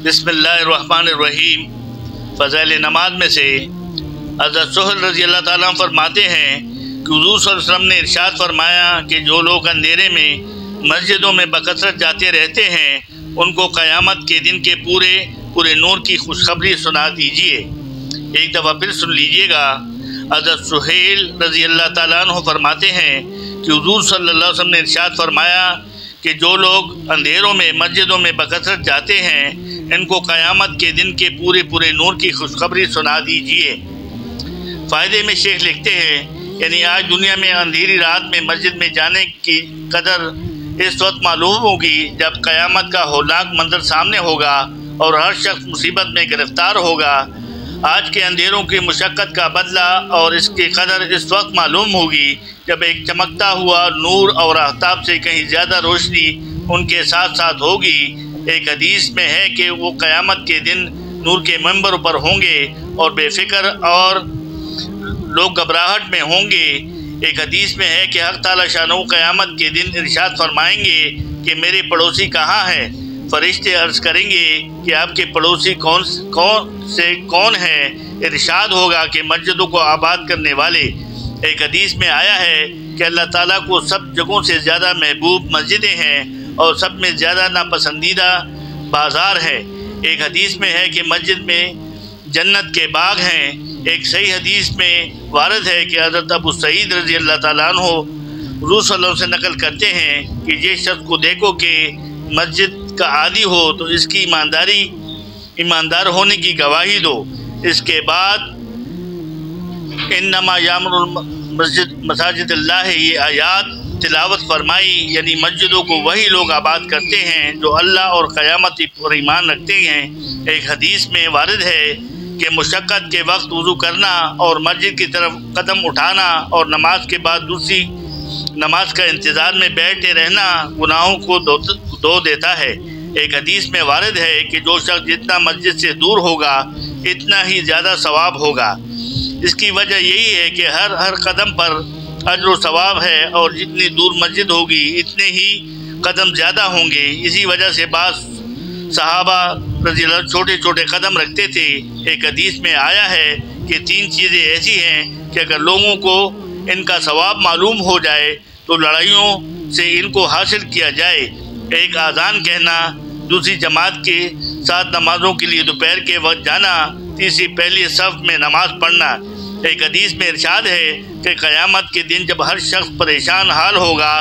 बिस्मिल्लाहिर्रहमानिर्रहीम। फ़ज़ाइल नमाज में से हज़रत सुहैल रज़ी अल्लाह ताला अन्हु फरमाते हैं कि हुज़ूर सल्लल्लाहु अलैहि वसल्लम ने इरशाद फरमाया कि जो लोग अंधेरे में मस्जिदों में बकसरत जाते रहते हैं उनको क़यामत के दिन के पूरे पूरे नूर की खुशखबरी सुना दीजिए। एक दफ़ा फिर सुन लीजिएगा। हज़रत सुहैल रज़ी अल्लाह ताला अन्हु फरमाते हैं कि हुज़ूर सल्लल्लाहु अलैहि वसल्लम ने इरशाद फरमाया कि जो लोग अंधेरों में मस्जिदों में बकसरत जाते हैं इनको क़यामत के दिन के पूरे पूरे नूर की खुशखबरी सुना दीजिए। फ़ायदे में शेख लिखते हैं यानी आज दुनिया में अंधेरी रात में मस्जिद में जाने की कदर इस वक्त मालूम होगी जब क़यामत का होलनाक मंजर सामने होगा और हर शख्स मुसीबत में गिरफ्तार होगा। आज के अंधेरों की मुशक्क़त का बदला और इसकी कदर इस वक्त मालूम होगी जब एक चमकता हुआ नूर और आफ्ताब से कहीं ज़्यादा रोशनी उनके साथ साथ होगी। एक हदीस में है कि वो क़यामत के दिन नूर के मंबर पर होंगे और बेफिक्र और लोग घबराहट में होंगे। एक हदीस में है कि हक़ ताला शानहू क़यामत के दिन इरशाद फरमाएंगे कि मेरे पड़ोसी कहाँ हैं। फरिश्ते अर्ज़ करेंगे कि आपके पड़ोसी कौन है। इरशाद होगा कि मस्जिदों को आबाद करने वाले। एक हदीस में आया है कि अल्लाह ताला को सब जगहों से ज़्यादा महबूब मस्जिदें हैं और सब में ज़्यादा नापसंदीदा बाज़ार है। एक हदीस में है कि मस्जिद में जन्नत के बाग हैं। एक सही हदीस में वारद है कि हज़रत अबू सईद रज़ी अल्लाह ताला अन्हु हुज़ूर सल्लल्लाहु अलैहि वसल्लम से नकल करते हैं कि जिस शख्स को देखो कि मस्जिद का आदी हो तो इसकी ईमानदार होने की गवाही दो। इसके बाद इन्नमा यामुरुल मसाजिदिल्लाह ये आयात तिलावत फरमाई यानी मस्जिदों को वही लोग आबाद करते हैं जो अल्लाह और क़यामत पर ईमान रखते हैं। एक हदीस में वारिद है कि मुशक्क़त के वक्त वज़ू करना और मस्जिद की तरफ कदम उठाना और नमाज के बाद दूसरी नमाज का इंतज़ार में बैठे रहना गुनाहों को धो देता है। एक हदीस में वारिद है कि जो शख्स जितना मस्जिद से दूर होगा इतना ही ज़्यादा सवाब होगा। इसकी वजह यही है कि हर कदम पर अज्र व सवाब है और जितनी दूर मस्जिद होगी इतने ही कदम ज़्यादा होंगे। इसी वजह से बाज़ सहाबा रज़ी अल्लाह छोटे छोटे कदम रखते थे। एक हदीस में आया है कि 3 चीज़ें ऐसी हैं कि अगर लोगों को इनका सवाब मालूम हो जाए तो लड़ाइयों से इनको हासिल किया जाए। एक आज़ान कहना, दूसरी जमात के साथ नमाज़ों के लिए दोपहर के वक्त जाना, तीसरी पहली सफ़ में नमाज पढ़ना। एक हदीस में इरशाद है कि क़यामत के दिन जब हर शख्स परेशान हाल होगा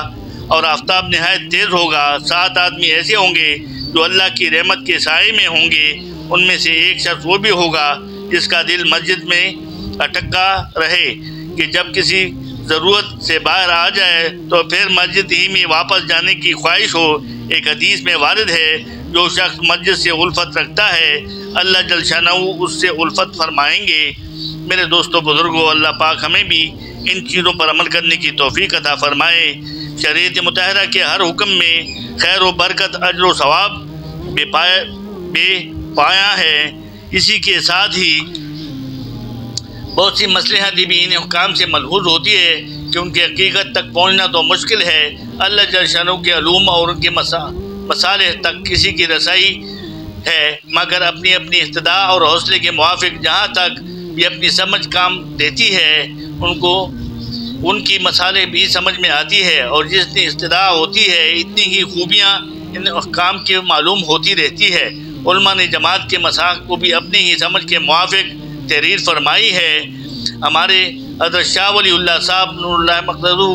और आफ्ताब नहायत तेज़ होगा, 7 आदमी ऐसे होंगे जो अल्लाह की रहमत के साए में होंगे। उनमें से एक शख्स वो भी होगा जिसका दिल मस्जिद में अटका रहे कि जब किसी ज़रूरत से बाहर आ जाए तो फिर मस्जिद ही में वापस जाने की ख्वाहिश हो। एक हदीस में वारिद है जो शख्स मस्जिद से उल्फत रखता है अल्लाह जल शानहू उससे उल्फत फरमाएंगे। मेरे दोस्तों बुज़ुर्गों, अल्लाह पाक हमें भी इन चीज़ों पर अमल करने की तौफ़ीक़ अता फ़रमाए। शरीयत मुतहरा के हर हुक्म में खैर व बरकत अज्र व सवाब बेपाया है। इसी के साथ ही बहुत सी मसलहत भी इन हुकाम से मलहूज़ होती है कि उनकी हकीकत तक पहुँचना तो मुश्किल है। अल्लाह जल शानहू के अलूम और उनके मसाले तक किसी की रसाई है मगर अपनी अपनी इस्तदा और हौसले के मुआफ़िक जहाँ तक भी अपनी समझ काम देती है उनको उनकी मसाले भी समझ में आती है और जितनी इस्तदा होती है इतनी ही खूबियाँ इन अहकाम के मालूम होती रहती है। उलमा ने जमात के मसाक को भी अपनी ही समझ के मुआफ़िक तहरीर फरमाई है। हमारे हज़रत शाह वलीउल्लाह साहब नूरुल्लाह मक़ददू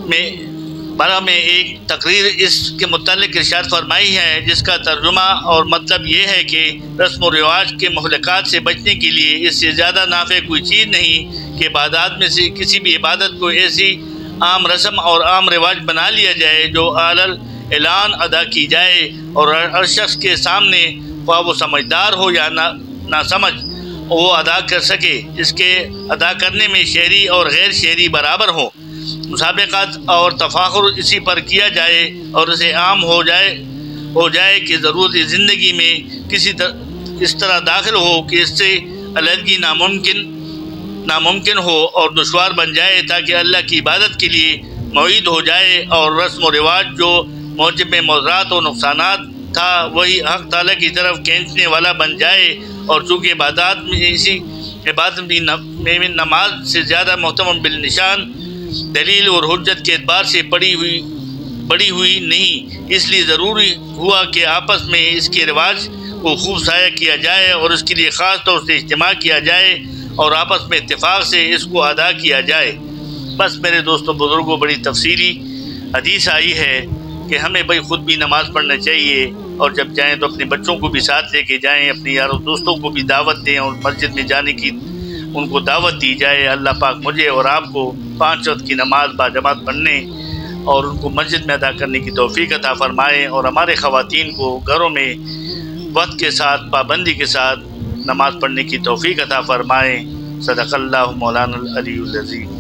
में एक तकरीर इसके मुतालिक इरशाद फरमाई है जिसका तर्जुमा और मतलब ये है कि रस्म व रिवाज के महलकात से बचने के लिए इससे ज़्यादा नाफ़े कोई चीज़ नहीं कि इबादत में से किसी भी इबादत को ऐसी आम रस्म और आम रिवाज बना लिया जाए जो आलल ऐलान अदा की जाए और हर शख्स के सामने ख्वाह वो समझदार हो या ना समझ वो अदा कर सके। इसके अदा करने में शहरी और गैर शहरी बराबर हो। मुसाबिक़त और तफाखुर इसी पर किया जाए और इसे आम हो जाए कि ज़रूरत ज़िंदगी में इस तरह दाखिल हो कि इससे अलहदगी नामुमकिन हो और दुश्वार बन जाए ताकि अल्लाह की इबादत के लिए मुईद हो जाए और रस्म व रिवाज जो मौजब में मुज़रात और नुकसानात था वही हक़ ताला की तरफ खींचने वाला बन जाए। और चूँकि इबादत में इसी इबादत में नमाज से ज़्यादा मोहतरम बिल निशान दलील और हुज्जत के एतबार से बड़ी हुई नहीं, इसलिए ज़रूरी हुआ कि आपस में इसके रिवाज को खूब साया किया जाए और उसके लिए ख़ास तौर से इज्तिमा किया जाए और आपस में इत्तेफाक से इसको अदा किया जाए। बस मेरे दोस्तों बुज़ुर्गों, बड़ी तफसीली हदीस आई है कि हमें भाई ख़ुद भी नमाज़ पढ़ना चाहिए और जब जाएं तो अपने बच्चों को भी साथ लेके जाएं, अपने यारों दोस्तों को भी दावत दें और मस्जिद में जाने की उनको दावत दी जाए। अल्लाह पाक मुझे और आपको 5 वक्त की नमाज बाजमात पढ़ने और उनको मस्जिद में अदा करने की तौफीक अता फ़रमाएँ और हमारे ख़वातीन को घरों में वक्त के साथ पाबंदी के साथ नमाज़ पढ़ने की तौफीक अता फ़रमाएँ। सदक़ल्लाहु मौलाना अल अलीयुल अज़ीम।